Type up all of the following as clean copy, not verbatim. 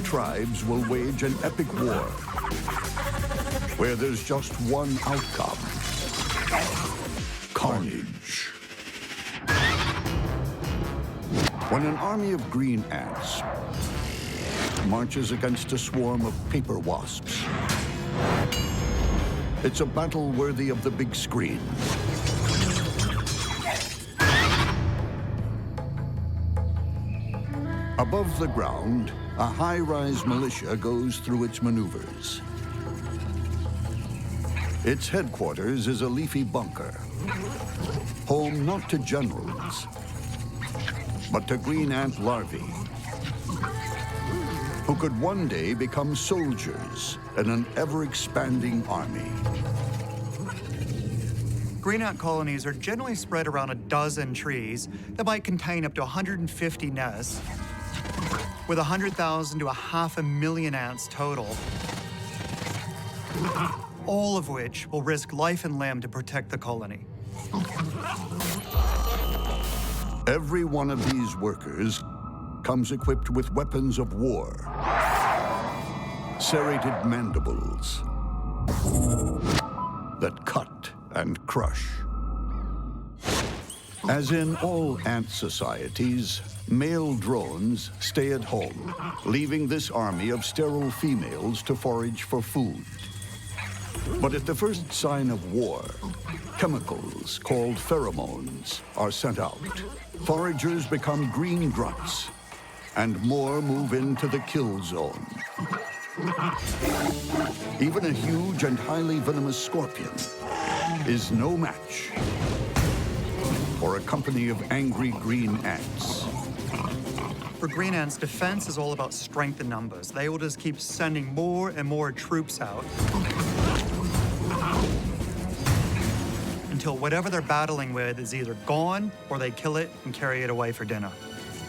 tribes will wage an epic war where there's just one outcome: carnage. When an army of green ants marches against a swarm of paper wasps, it's a battle worthy of the big screen. Above the ground, a high-rise militia goes through its maneuvers. Its headquarters is a leafy bunker, home not to generals, but to green ant larvae, who could one day become soldiers in an ever-expanding army. Green ant colonies are generally spread around a dozen trees that might contain up to 150 nests, with 100,000 to 500,000 ants total, all of which will risk life and limb to protect the colony. Every one of these workers comes equipped with weapons of war, serrated mandibles that cut and crush. As in all ant societies, male drones stay at home, leaving this army of sterile females to forage for food. But at the first sign of war, chemicals called pheromones are sent out. Foragers become green grunts, and more move into the kill zone. Even a huge and highly venomous scorpion is no match for a company of angry green ants. For green ants, defense is all about strength in numbers. They will just keep sending more and more troops out until whatever they're battling with is either gone or they kill it and carry it away for dinner.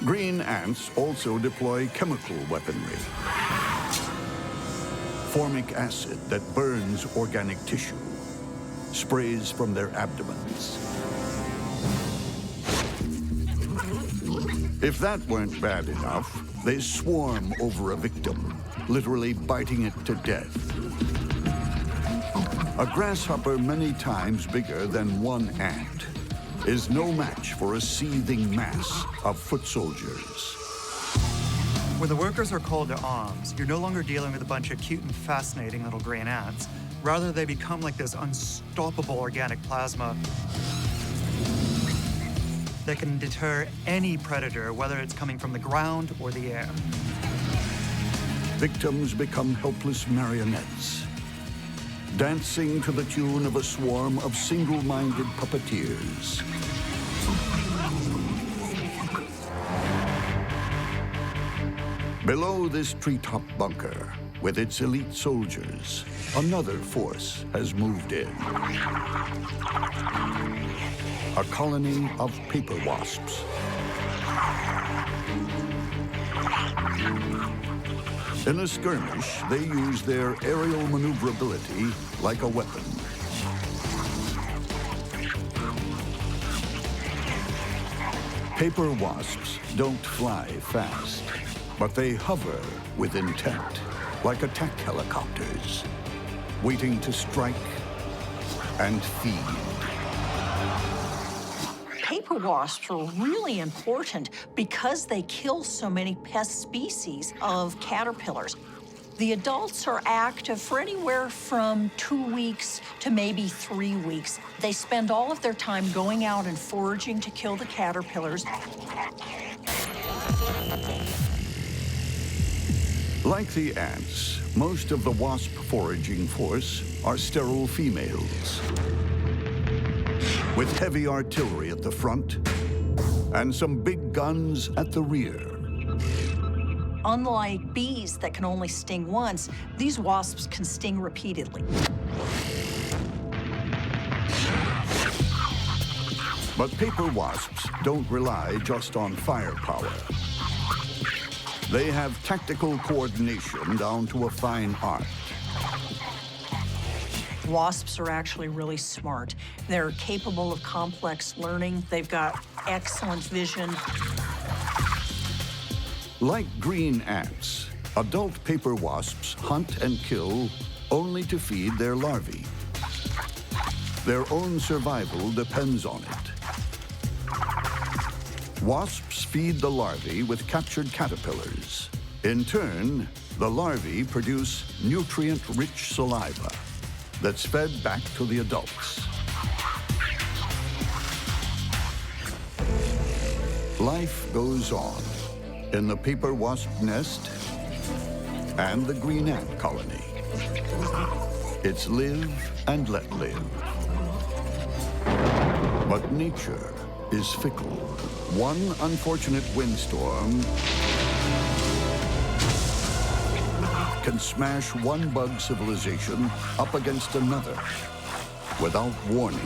Green ants also deploy chemical weaponry. Formic acid that burns organic tissue sprays from their abdomens. If that weren't bad enough, they swarm over a victim, literally biting it to death. A grasshopper many times bigger than one ant is no match for a seething mass of foot soldiers. When the workers are called to arms, you're no longer dealing with a bunch of cute and fascinating little green ants. Rather, they become like this unstoppable organic plasma that can deter any predator, whether it's coming from the ground or the air. Victims become helpless marionettes, dancing to the tune of a swarm of single-minded puppeteers. Below this treetop bunker, with its elite soldiers, another force has moved in. A colony of paper wasps. In a skirmish, they use their aerial maneuverability like a weapon. Paper wasps don't fly fast, but they hover with intent, like attack helicopters, waiting to strike and feed. Paper wasps are really important because they kill so many pest species of caterpillars. The adults are active for anywhere from 2 weeks to maybe 3 weeks. They spend all of their time going out and foraging to kill the caterpillars. Like the ants, most of the wasp foraging force are sterile females, with heavy artillery at the front and some big guns at the rear. Unlike bees that can only sting once, these wasps can sting repeatedly. But paper wasps don't rely just on firepower. They have tactical coordination down to a fine art. Wasps are actually really smart. They're capable of complex learning. They've got excellent vision. Like green ants, Adult paper wasps hunt and kill only to feed their larvae. Their own survival depends on it. Wasps feed the larvae with captured caterpillars. In turn, the larvae produce nutrient-rich saliva that's fed back to the adults. Life goes on in the paper wasp nest and the green ant colony. It's live and let live. But nature is fickle. One unfortunate windstorm can smash one bug civilization up against another without warning.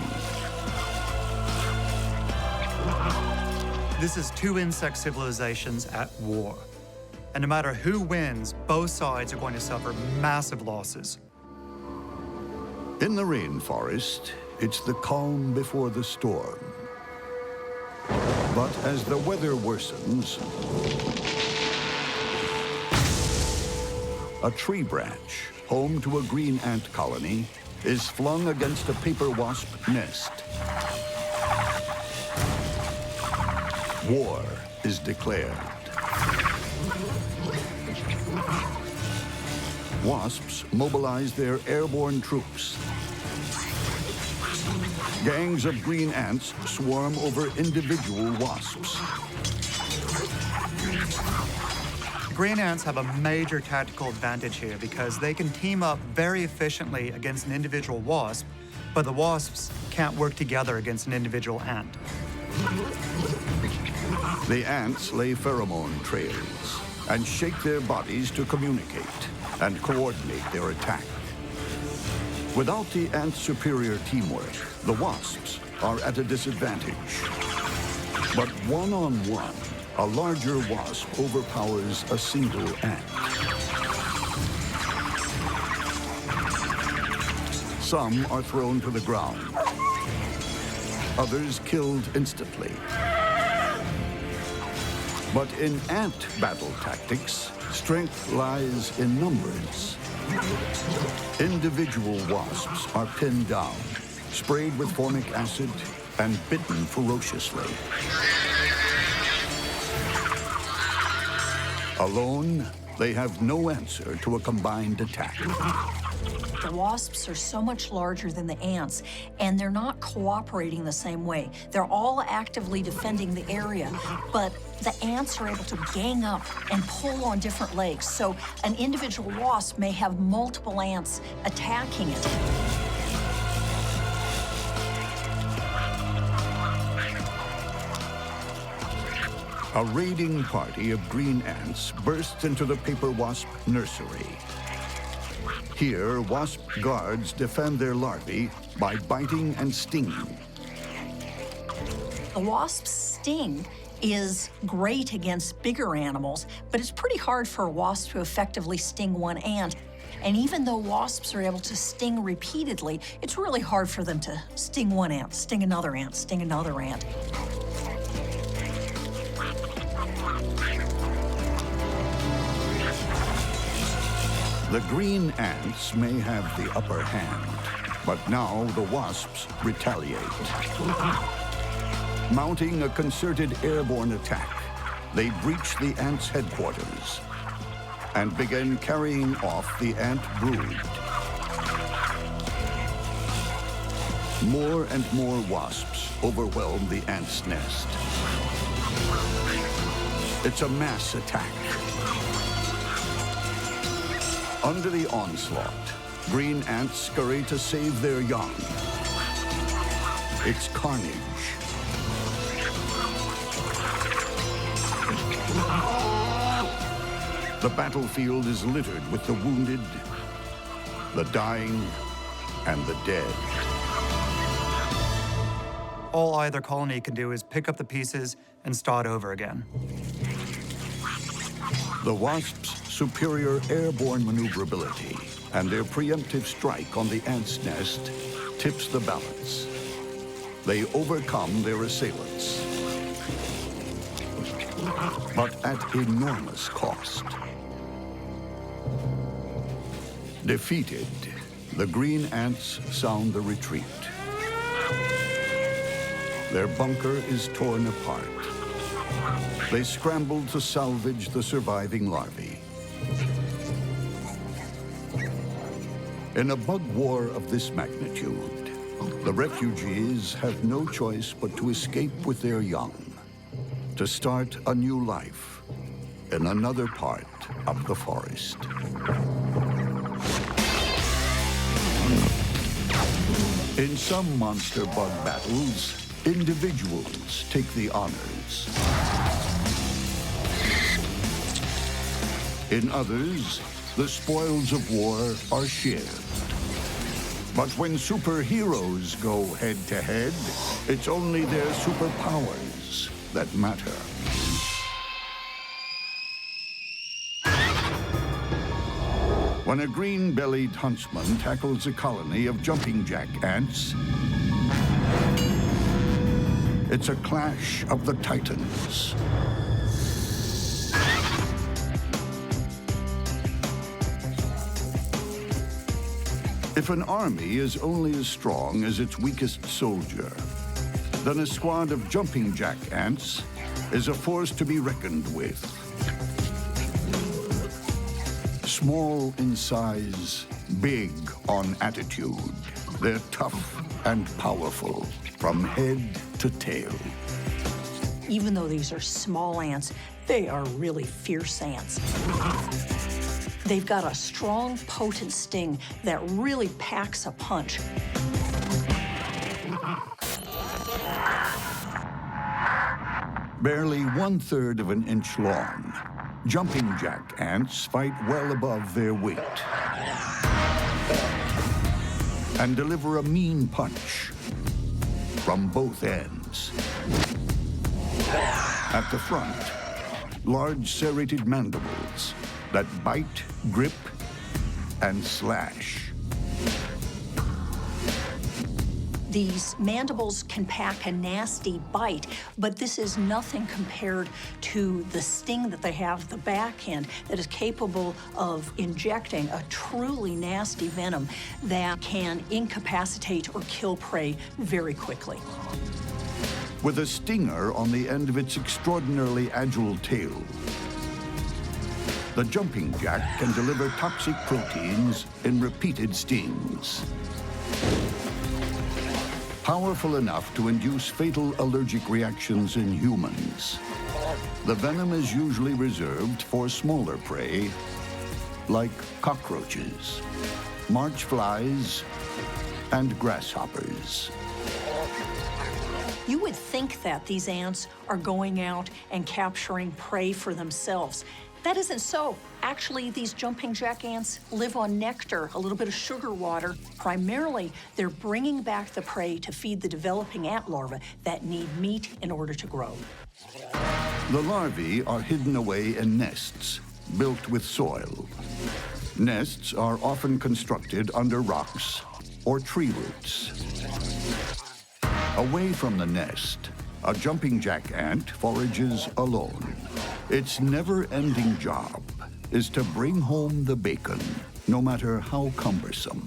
This is two insect civilizations at war. And no matter who wins, both sides are going to suffer massive losses. In the rainforest, it's the calm before the storm. But as the weather worsens, a tree branch, home to a green ant colony, is flung against a paper wasp nest. War is declared. Wasps mobilize their airborne troops. Gangs of green ants swarm over individual wasps. Green ants have a major tactical advantage here because they can team up very efficiently against an individual wasp, but the wasps can't work together against an individual ant. The ants lay pheromone trails and shake their bodies to communicate and coordinate their attack. Without the ants' superior teamwork, the wasps are at a disadvantage. But one-on-one, a larger wasp overpowers a single ant. Some are thrown to the ground. Others killed instantly. But in ant battle tactics, strength lies in numbers. Individual wasps are pinned down, sprayed with formic acid, and bitten ferociously. Alone, they have no answer to a combined attack. The wasps are so much larger than the ants, and they're not cooperating the same way. They're all actively defending the area, but the ants are able to gang up and pull on different legs. So an individual wasp may have multiple ants attacking it. A raiding party of green ants bursts into the paper wasp nursery. Here, wasp guards defend their larvae by biting and stinging. The wasp's sting is great against bigger animals, but it's pretty hard for a wasp to effectively sting one ant. And even though wasps are able to sting repeatedly, it's really hard for them to sting one ant, sting another ant, sting another ant. The green ants may have the upper hand, but now the wasps retaliate. Mounting a concerted airborne attack, they breach the ants' headquarters and begin carrying off the ant brood. More and more wasps overwhelm the ants' nest. It's a mass attack. Under the onslaught, green ants scurry to save their young. It's carnage. The battlefield is littered with the wounded, the dying, and the dead. All either colony can do is pick up the pieces and start over again. The wasps' superior airborne maneuverability and their preemptive strike on the ant's nest tips the balance. They overcome their assailants, but at enormous cost. Defeated, the green ants sound the retreat. Their bunker is torn apart. They scramble to salvage the surviving larvae. In a bug war of this magnitude, the refugees have no choice but to escape with their young, to start a new life in another part of the forest. In some monster bug battles, individuals take the honors. In others, the spoils of war are shared. But when superheroes go head-to-head, it's only their superpowers that matter. When a green-bellied huntsman tackles a colony of jumping jack ants, it's a clash of the titans. If an army is only as strong as its weakest soldier, then a squad of jumping jack ants is a force to be reckoned with. Small in size, big on attitude, they're tough and powerful from head to tail. Even though these are small ants, they are really fierce ants. They've got a strong, potent sting that really packs a punch. Barely 1/3 of an inch long, jumping jack ants fight well above their weight and deliver a mean punch from both ends. At the front, large serrated mandibles that bite, grip, and slash. These mandibles can pack a nasty bite, but this is nothing compared to the sting that they have at the back end that is capable of injecting a truly nasty venom that can incapacitate or kill prey very quickly. With a stinger on the end of its extraordinarily agile tail, the jumping jack can deliver toxic proteins in repeated stings. Powerful enough to induce fatal allergic reactions in humans. The venom is usually reserved for smaller prey, like cockroaches, march flies, and grasshoppers. You would think that these ants are going out and capturing prey for themselves. That isn't so. Actually, these jumping jack ants live on nectar, a little bit of sugar water. Primarily, they're bringing back the prey to feed the developing ant larvae that need meat in order to grow. The larvae are hidden away in nests built with soil. Nests are often constructed under rocks or tree roots. Away from the nest, a jumping jack ant forages alone. Its never-ending job is to bring home the bacon, no matter how cumbersome.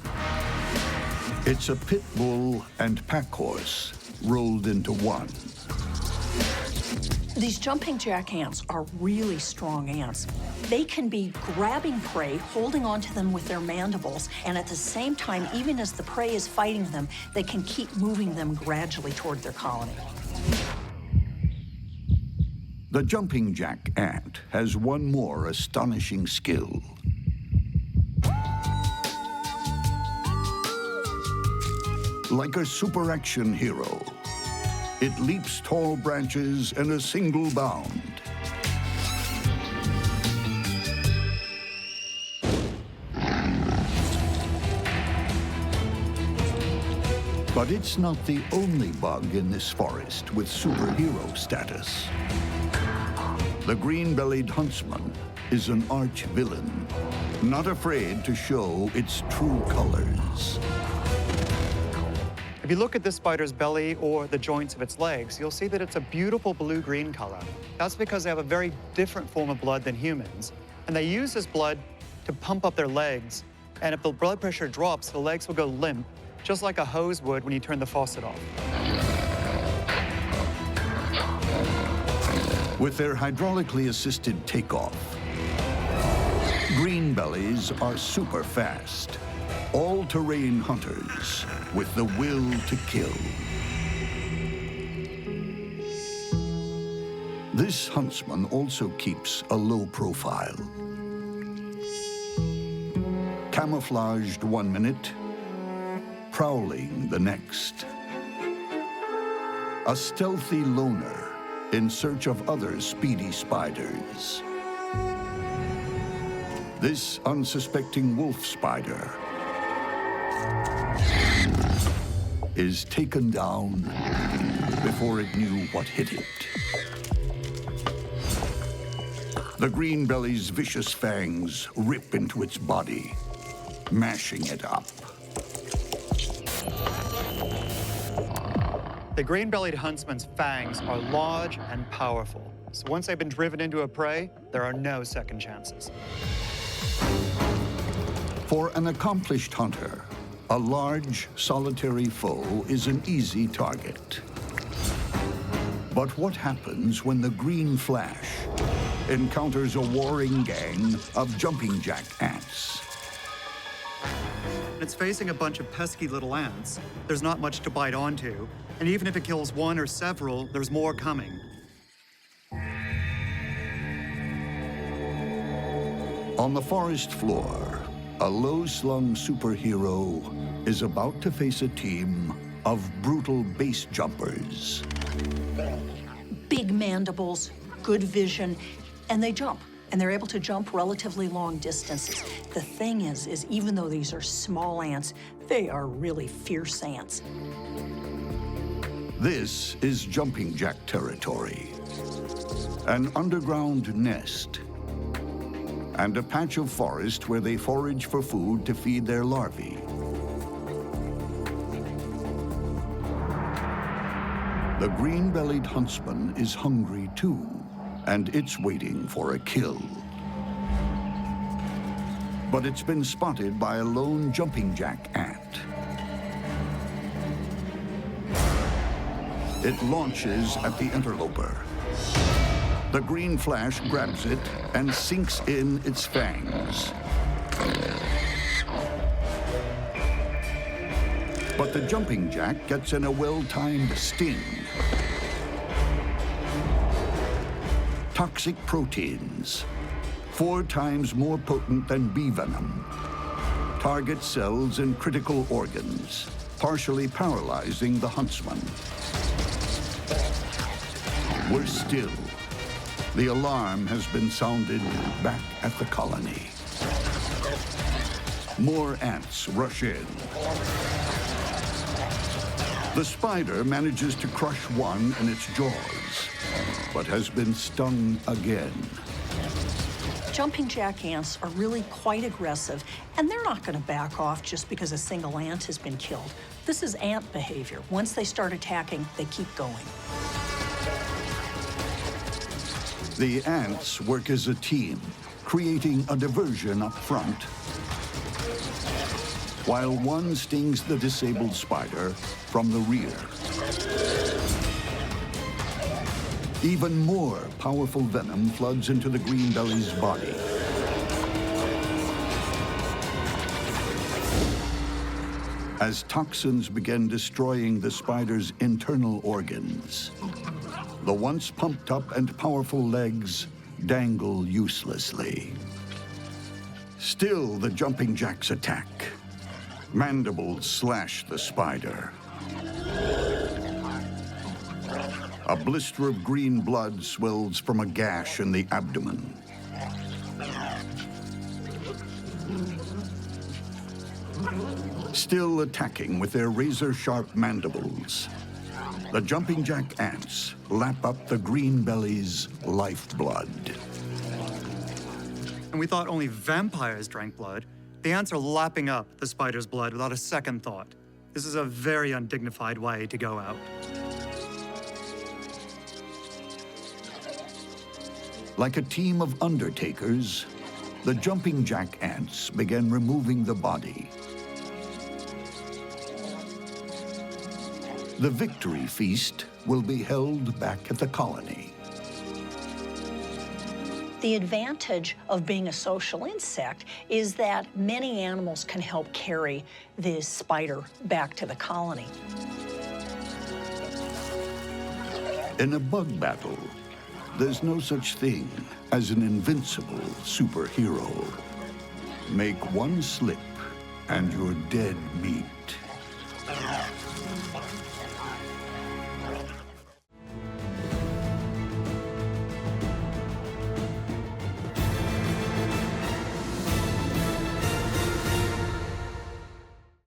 It's a pit bull and pack horse rolled into one. These jumping jack ants are really strong ants. They can be grabbing prey, holding onto them with their mandibles, and at the same time, even as the prey is fighting them, they can keep moving them gradually toward their colony. The jumping jack ant has one more astonishing skill. Like a super action hero, it leaps tall branches in a single bound. But it's not the only bug in this forest with superhero status. The green-bellied huntsman is an arch-villain, not afraid to show its true colors. If you look at this spider's belly or the joints of its legs, you'll see that it's a beautiful blue-green color. That's because they have a very different form of blood than humans, and they use this blood to pump up their legs. And if the blood pressure drops, the legs will go limp, just like a hose would when you turn the faucet off. With their hydraulically assisted takeoff, green-bellies are super fast, all-terrain hunters with the will to kill. This huntsman also keeps a low profile. Camouflaged 1 minute, prowling the next. A stealthy loner in search of other speedy spiders. This unsuspecting wolf spider is taken down before it knew what hit it. The green-belly's vicious fangs rip into its body, mashing it up. The green-bellied huntsman's fangs are large and powerful. So once they've been driven into a prey, there are no second chances. For an accomplished hunter, a large, solitary foe is an easy target. But what happens when the green flash encounters a warring gang of jumping jack ants? It's facing a bunch of pesky little ants. There's not much to bite onto. And even if it kills one or several, there's more coming. On the forest floor, a low-slung superhero is about to face a team of brutal base jumpers. Big mandibles, good vision, and they jump. And they're able to jump relatively long distances. The thing is even though these are small ants, they are really fierce ants. This is jumping jack territory. An underground nest and a patch of forest where they forage for food to feed their larvae. The green-bellied huntsman is hungry too, and it's waiting for a kill. But it's been spotted by a lone jumping jack ant. It launches at the interloper. The green flash grabs it and sinks in its fangs. But the jumping jack gets in a well-timed sting. Toxic proteins, 4 times more potent than bee venom, target cells in critical organs, partially paralyzing the huntsman. Worse still, the alarm has been sounded back at the colony. More ants rush in. The spider manages to crush one in its jaws, but has been stung again. Jumping jack ants are really quite aggressive, and they're not going to back off just because a single ant has been killed. This is ant behavior. Once they start attacking, they keep going. The ants work as a team, creating a diversion up front, while one stings the disabled spider from the rear. Even more powerful venom floods into the green-belly's body. As toxins begin destroying the spider's internal organs, the once pumped up and powerful legs dangle uselessly. Still, the jumping jacks attack. Mandibles slash the spider. A blister of green blood swells from a gash in the abdomen. Still attacking with their razor-sharp mandibles, the jumping jack ants lap up the green-belly's lifeblood. And we thought only vampires drank blood. The ants are lapping up the spider's blood without a second thought. This is a very undignified way to go out. Like a team of undertakers, the jumping jack ants began removing the body. The victory feast will be held back at the colony. The advantage of being a social insect is that many animals can help carry this spider back to the colony. In a bug battle, there's no such thing as an invincible superhero. Make one slip and you're dead meat.